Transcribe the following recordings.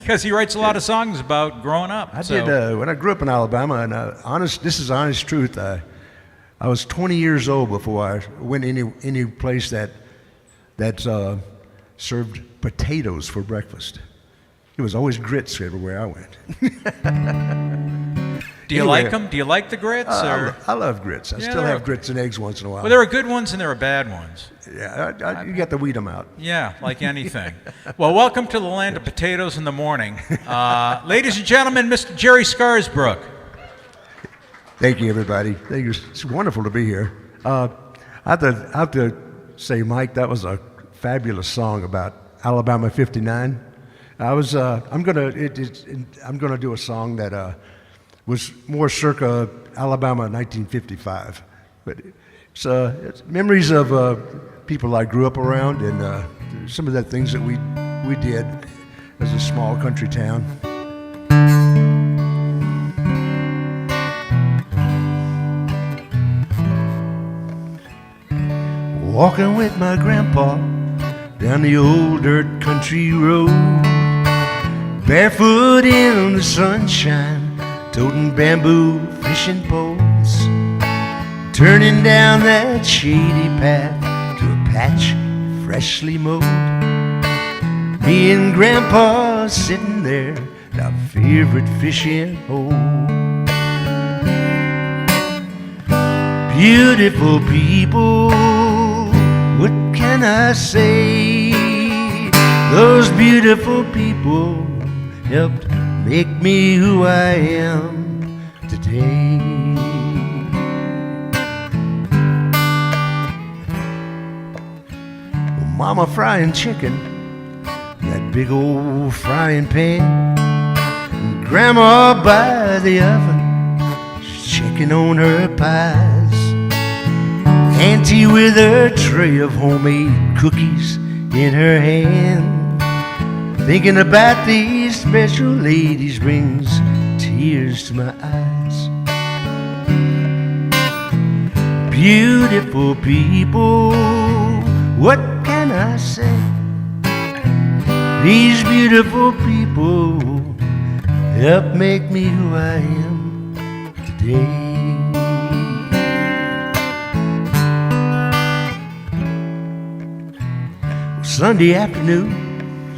Because he writes a lot of songs about growing up. I did when I grew up in Alabama, and this is honest truth. I was 20 years old before I went any place that served potatoes for breakfast. It was always grits everywhere I went. Do you like them? Do you like the grits? I love grits. I still have grits and eggs once in a while. Well, there are good ones and there are bad ones. Yeah, you got to weed them out. Yeah, like anything. Well, welcome to the land of potatoes in the morning. Ladies and gentlemen, Mr. Jerry Scarsbrook. Thank you, everybody. Thank you. It's wonderful to be here. I have to say, Mike, that was a fabulous song about Alabama '59. I'm gonna do a song that was more circa Alabama 1955, but it's memories of people I grew up around and some of the things that we did as a small country town. Walking with my grandpa down the old dirt country road, barefoot in the sunshine, toting bamboo fishing poles, turning down that shady path to a patch freshly mowed. Me and Grandpa sitting there at our favorite fishing hole. Beautiful people, what can I say? Those beautiful people helped make me who I am today. Mama frying chicken in that big old frying pan, and Grandma by the oven, she's checking on her pies. Auntie with her tray of homemade cookies in her hand, thinking about these special ladies brings tears to my eyes. Beautiful people, what can I say? These beautiful people help make me who I am today. Sunday afternoon,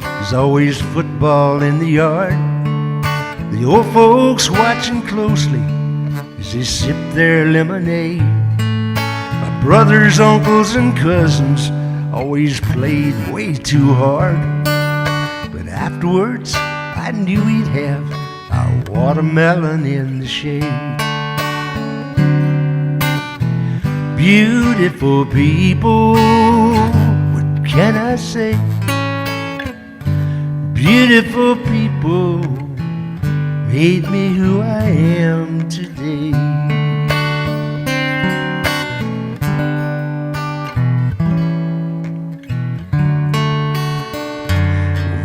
there's always football in the yard. The old folks watching closely as they sip their lemonade. My brothers, uncles, and cousins always played way too hard, but afterwards I knew we'd have our watermelon in the shade. Beautiful people, what can I say? Beautiful people made me who I am today.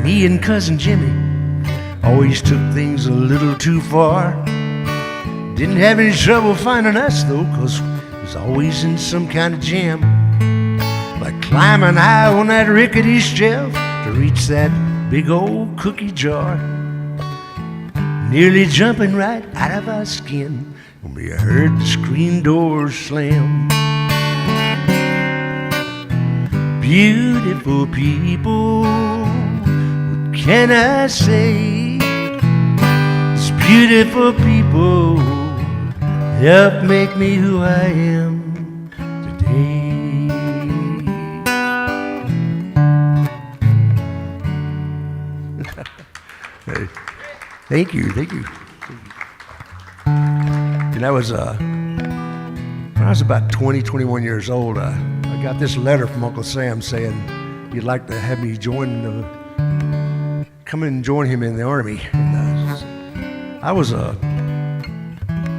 Me and Cousin Jimmy always took things a little too far. Didn't have any trouble finding us though, 'cause it was always in some kind of jam, like climbing high on that rickety shelf to reach that big old cookie jar, nearly jumping right out of our skin when we heard the screen door slam. Beautiful people, what can I say? These beautiful people help make me who I am today. Thank you. And that was when I was about 20, 21 years old. I got this letter from Uncle Sam saying he'd like to have me come and join him in the Army. And I was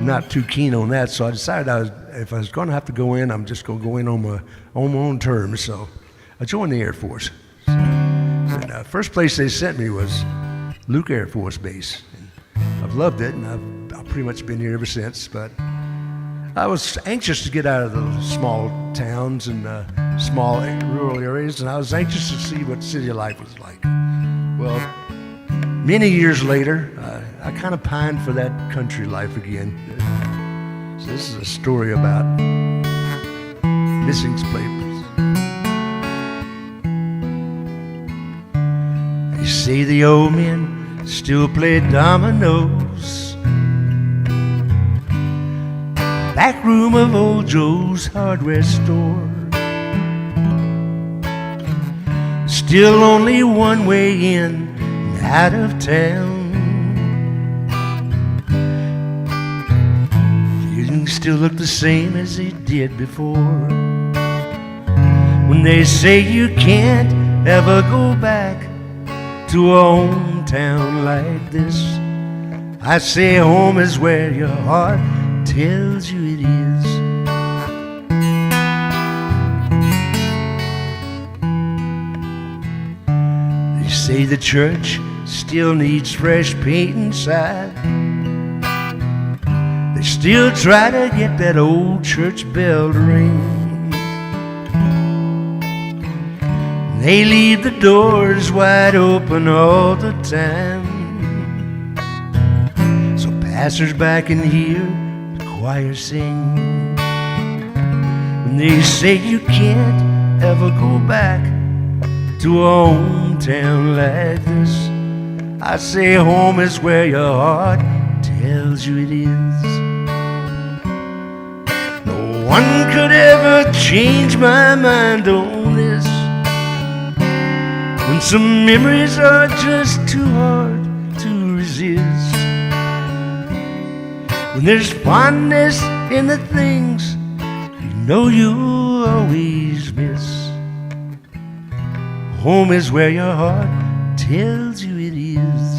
not too keen on that, so I decided if I was going to have to go in, I'm just going to go in on my own terms. So I joined the Air Force. And the first place they sent me was Luke Air Force Base. And I've loved it, and I've pretty much been here ever since. But I was anxious to get out of the small towns and small rural areas, and I was anxious to see what city life was like. Well, Many years later, I kind of pined for that country life again. So this is a story about missing places. They say the old men still play dominoes. Back room of old Joe's hardware store. Still only one way in and out of town. You still look the same as they did before. When they say you can't ever go back to a hometown like this, I say home is where your heart tells you it is. They say the church still needs fresh paint inside. They still try to get that old church bell to ring. They leave the doors wide open all the time, so passers-by can hear the choir sing. When they say you can't ever go back to a hometown like this, I say home is where your heart tells you it is. No one could ever change my mind on this, when some memories are just too hard to resist. When there's fondness in the things you know you'll always miss, home is where your heart tells you it is.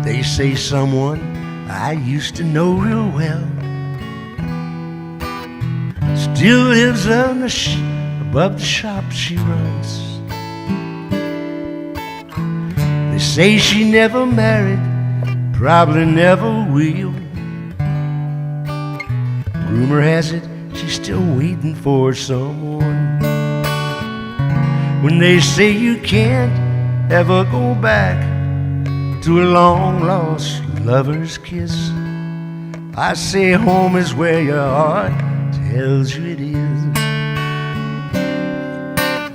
They say someone I used to know real well still lives on the above the shop she runs. They say she never married, probably never will. Rumor has it she's still waiting for someone. When they say you can't ever go back to a long-lost lover's kiss, I say home is where your heart tells you it is.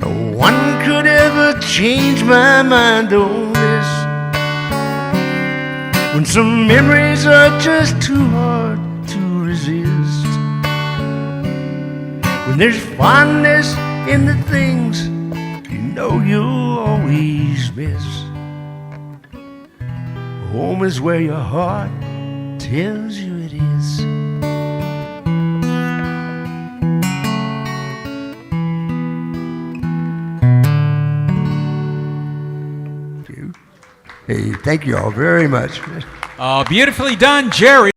No one could ever change my mind on this, when some memories are just too hard to resist. When there's fondness in the things you know you'll always miss, home is where your heart tells you it is. Hey, thank you all very much. Beautifully done, Jerry.